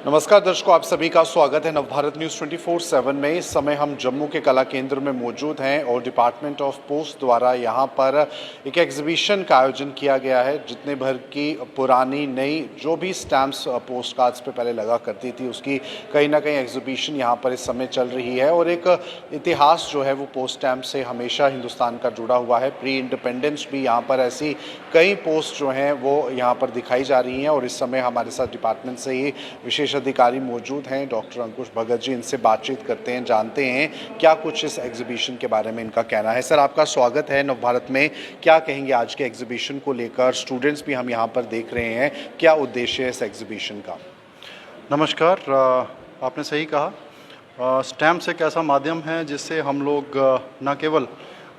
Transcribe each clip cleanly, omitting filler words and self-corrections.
नमस्कार दर्शकों, आप सभी का स्वागत है नवभारत न्यूज़ 24/7 में। इस समय हम जम्मू के कला केंद्र में मौजूद हैं और डिपार्टमेंट ऑफ पोस्ट द्वारा यहां पर एक एग्जीबिशन का आयोजन किया गया है। जितने भर की पुरानी नई जो भी स्टैम्प्स पोस्ट कार्ड्स पे पहले लगा करती थी, उसकी कहीं ना कहीं एग्जीबिशन यहां पर इस समय चल रही है। और एक इतिहास जो है वो पोस्ट स्टैम्प से हमेशा हिंदुस्तान का जुड़ा हुआ है। प्री इंडिपेंडेंस भी यहाँ पर ऐसी कई पोस्ट जो हैं वो यहाँ पर दिखाई जा रही हैं। और इस समय हमारे साथ डिपार्टमेंट से ही विशेष अधिकारी मौजूद हैं, डॉक्टर अंकुश भगत जी। इनसे बातचीत करते हैं, जानते हैं क्या कुछ इस एग्जीबिशन के बारे में इनका कहना है। सर, आपका स्वागत है नवभारत में। क्या कहेंगे आज के एग्जीबिशन को लेकर? स्टूडेंट्स भी हम यहाँ पर देख रहे हैं, क्या उद्देश्य है इस एग्जीबिशन का? नमस्कार। आपने सही कहा। स्टैम्प्स एक ऐसा माध्यम है जिससे हम लोग न केवल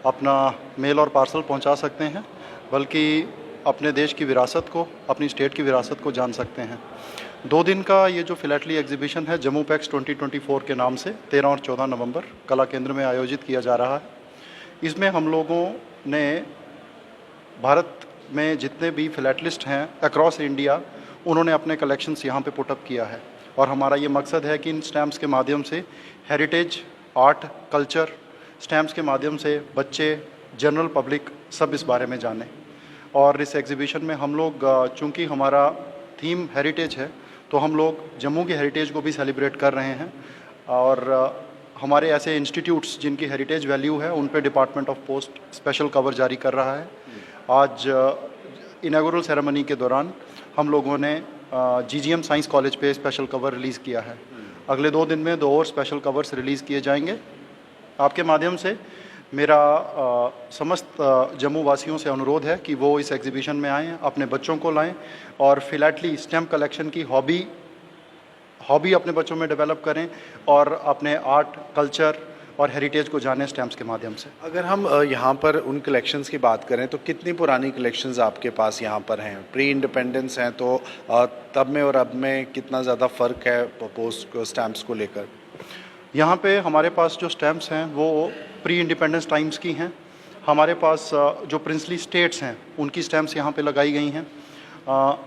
अपना मेल और पार्सल पहुंचा सकते हैं, बल्कि अपने देश की विरासत को, अपनी स्टेट की विरासत को जान सकते हैं। 2 दिन का ये जो फिलैटली एग्जीबिशन है जम्मू पैक्स 2024 के नाम से 13 और 14 नवंबर कला केंद्र में आयोजित किया जा रहा है। इसमें हम लोगों ने भारत में जितने भी फिलैटलिस्ट हैं अक्रॉस इंडिया, उन्होंने अपने कलेक्शंस यहाँ पे पुटअप किया है। और हमारा ये मकसद है कि इन स्टैम्प्स के माध्यम से हेरिटेज, आर्ट, कल्चर, स्टैम्प्स के माध्यम से बच्चे, जनरल पब्लिक सब इस बारे में जाने। और इस एग्जीबिशन में हम लोग, चूँकि हमारा थीम हेरिटेज है, तो हम लोग जम्मू की हेरिटेज को भी सेलिब्रेट कर रहे हैं। और हमारे ऐसे इंस्टीट्यूट्स जिनकी हेरिटेज वैल्यू है, उन पे department of post special cover जारी कर रहा है। आज इनॉग्रेशन सेरेमनी के दौरान हम लोगों ने GGM साइंस कॉलेज पे स्पेशल कवर रिलीज़ किया है। अगले 2 दिन में 2 और स्पेशल कवर्स रिलीज़ किए जाएंगे। आपके माध्यम से मेरा समस्त जम्मू वासियों से अनुरोध है कि वो इस एग्जीबिशन में आएँ, अपने बच्चों को लाएं और फिलैटली स्टैम्प कलेक्शन की हॉबी अपने बच्चों में डेवलप करें और अपने आर्ट, कल्चर और हेरिटेज को जानें स्टैम्प्स के माध्यम से। अगर हम यहाँ पर उन कलेक्शंस की बात करें तो कितनी पुरानी कलेक्शंस आपके पास यहाँ पर हैं? प्री इंडिपेंडेंस हैं तो तब में और अब में कितना ज़्यादा फ़र्क है पोस्ट स्टैम्प्स को लेकर? यहाँ पे हमारे पास जो स्टैम्प्स हैं वो प्री इंडिपेंडेंस टाइम्स की हैं। हमारे पास जो प्रिंसली स्टेट्स हैं उनकी स्टैम्प्स यहाँ पे लगाई गई हैं।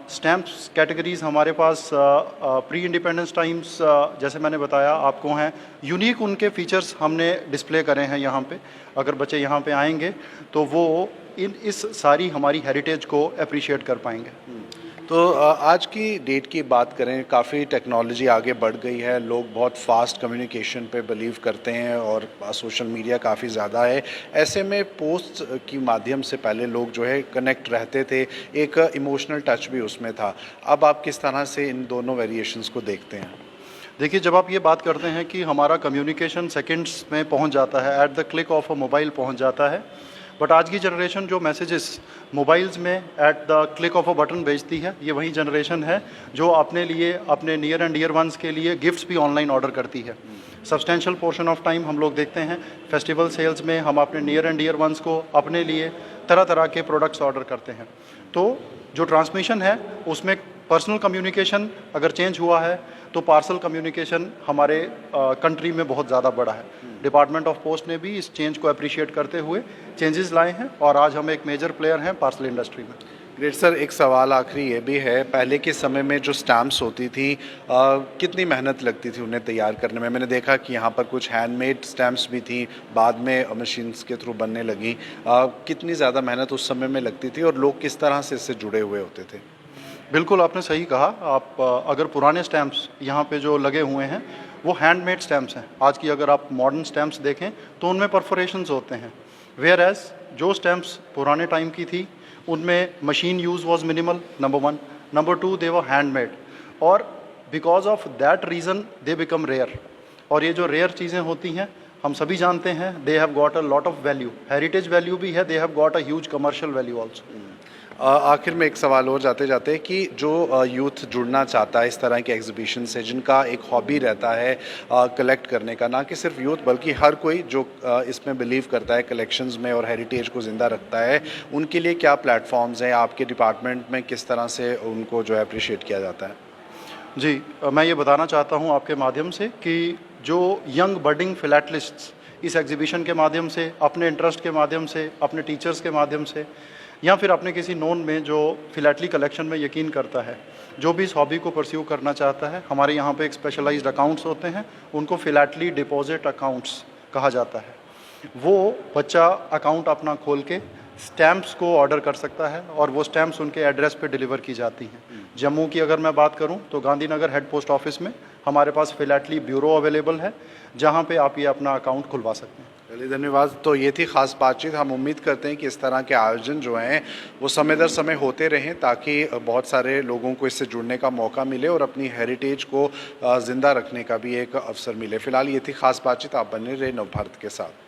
स्टैम्प्स कैटेगरीज़ हमारे पास प्री इंडिपेंडेंस टाइम्स, जैसे मैंने बताया आपको, हैं यूनिक। उनके फीचर्स हमने डिस्प्ले करे हैं यहाँ पे। अगर बच्चे यहाँ पे आएंगे तो वो इस सारी हमारी हेरिटेज को अप्रिशिएट कर पाएंगे। तो आज की डेट की बात करें, काफ़ी टेक्नोलॉजी आगे बढ़ गई है, लोग बहुत फास्ट कम्युनिकेशन पे बिलीव करते हैं और सोशल मीडिया काफ़ी ज़्यादा है। ऐसे में पोस्ट की माध्यम से पहले लोग जो है कनेक्ट रहते थे, एक इमोशनल टच भी उसमें था। अब आप किस तरह से इन दोनों वेरिएशंस को देखते हैं? देखिए, जब आप ये बात करते हैं कि हमारा कम्युनिकेशन सेकंड्स में पहुंच जाता है, at the click of a mobile पहुंच जाता है, बट आज की जनरेशन जो मैसेजेस मोबाइल्स में at the click of a button भेजती है, ये वही जनरेशन है जो अपने लिए, अपने नियर एंड डियर वंस के लिए गिफ्ट्स भी ऑनलाइन ऑर्डर करती है। सब्सटेंशियल पोर्शन ऑफ टाइम हम लोग देखते हैं फेस्टिवल सेल्स में हम अपने नियर एंड डियर वंस को अपने लिए तरह तरह के प्रोडक्ट्स ऑर्डर करते हैं। तो जो ट्रांसमिशन है उसमें पर्सनल कम्युनिकेशन अगर चेंज हुआ है तो पार्सल कम्युनिकेशन हमारे कंट्री में बहुत ज़्यादा बढ़ा है। डिपार्टमेंट ऑफ पोस्ट ने भी इस चेंज को अप्रिशिएट करते हुए चेंजेस लाए हैं और आज हम एक मेजर प्लेयर हैं पार्सल इंडस्ट्री में। ग्रेट सर, एक सवाल आखिरी ये भी है, पहले के समय में जो स्टैम्प्स होती थी कितनी मेहनत लगती थी उन्हें तैयार करने में? मैंने देखा कि यहाँ पर कुछ हैंडमेड स्टैम्प्स भी थी, बाद में मशीन्स के थ्रू बनने लगी। कितनी ज़्यादा मेहनत उस समय में लगती थी और लोग किस तरह से इससे जुड़े हुए होते थे? बिल्कुल, आपने सही कहा। आप अगर पुराने स्टैम्प्स यहाँ पे जो लगे हुए हैं वो हैंडमेड स्टैम्प्स हैं। आज की अगर आप मॉडर्न स्टैम्प्स देखें तो उनमें परफोरेशंस होते हैं, वेयर एज जो स्टैम्प्स पुराने टाइम की थी उनमें machine use was minimal, number 1। Number 2, they were handmade, और because of that reason they become rare. और ये जो रेयर चीज़ें होती हैं हम सभी जानते हैं, they have got a lot of value, heritage value भी है, they have got a huge commercial value also. आखिर में एक सवाल और जाते जाते कि जो यूथ जुड़ना चाहता है इस तरह के एग्जीबिशन से, जिनका एक हॉबी रहता है कलेक्ट करने का, ना कि सिर्फ यूथ बल्कि हर कोई जो इसमें बिलीव करता है कलेक्शंस में और हेरिटेज को ज़िंदा रखता है, उनके लिए क्या प्लेटफॉर्म्स हैं? आपके डिपार्टमेंट में किस तरह से उनको जो है अप्रिशिएट किया जाता है? जी, मैं ये बताना चाहता हूँ आपके माध्यम से कि जो यंग बडिंग फिलैटलिस्ट्स इस एग्जीबिशन के माध्यम से, अपने इंटरेस्ट के माध्यम से, अपने टीचर्स के माध्यम से, या फिर अपने किसी नोन में जो फिलैटली कलेक्शन में यकीन करता है, जो भी इस हॉबी को परस्यू करना चाहता है, हमारे यहाँ पे एक स्पेशलाइज्ड अकाउंट्स होते हैं, उनको फिलैटली डिपॉजिट अकाउंट्स कहा जाता है। वो बच्चा अकाउंट अपना खोल के स्टैम्प्स को ऑर्डर कर सकता है और वो स्टैम्प्स उनके एड्रेस पे डिलीवर की जाती हैं। जम्मू की अगर मैं बात करूं तो गांधीनगर हेड पोस्ट ऑफिस में हमारे पास फिलैटली ब्यूरो अवेलेबल है, जहां पे आप ये अपना अकाउंट खुलवा सकते हैं। चलिए धन्यवाद। तो ये थी खास बातचीत। हम उम्मीद करते हैं कि इस तरह के आयोजन जो हैं वो समय दर समय होते रहें, ताकि बहुत सारे लोगों को इससे जुड़ने का मौका मिले और अपनी हेरिटेज को ज़िंदा रखने का भी एक अवसर मिले। फिलहाल ये थी खास बातचीत। आप बने रहे नवभारत के साथ।